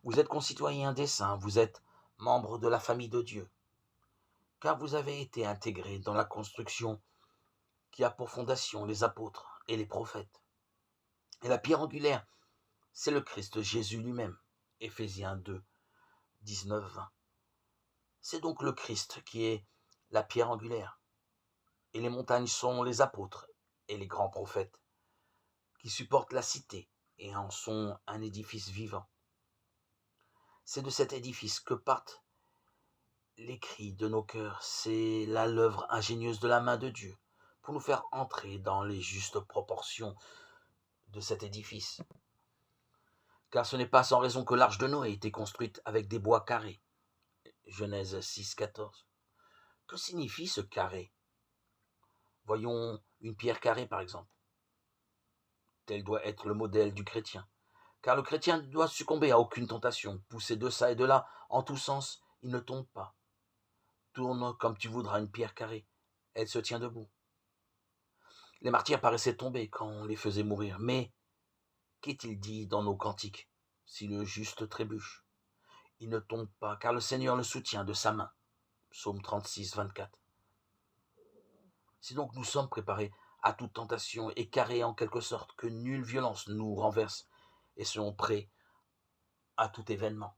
Vous êtes concitoyens des saints, vous êtes membres de la famille de Dieu, car vous avez été intégrés dans la construction qui a pour fondation les apôtres et les prophètes. Et la pierre angulaire, c'est le Christ Jésus lui-même. Éphésiens 2, 19-20. C'est donc le Christ qui est la pierre angulaire. Et les montagnes sont les apôtres et les grands prophètes qui supportent la cité et en sont un édifice vivant. C'est de cet édifice que partent les cris de nos cœurs. C'est là l'œuvre ingénieuse de la main de Dieu pour nous faire entrer dans les justes proportions de cet édifice. Car ce n'est pas sans raison que l'arche de Noé a été construite avec des bois carrés. Genèse 6, 14. Que signifie ce carré? Voyons une pierre carrée par exemple. Tel doit être le modèle du chrétien. Car le chrétien ne doit succomber à aucune tentation. Poussé de ça et de là, en tous sens, il ne tombe pas. Tourne comme tu voudras une pierre carrée. Elle se tient debout. Les martyrs paraissaient tomber quand on les faisait mourir. Mais qu'est-il dit dans nos cantiques? Si le juste trébuche, il ne tombe pas, car le Seigneur le soutient de sa main. Psaume 36, 24. Si donc nous sommes préparés à toute tentation et carrés en quelque sorte, que nulle violence nous renverse, et serons prêts à tout événement.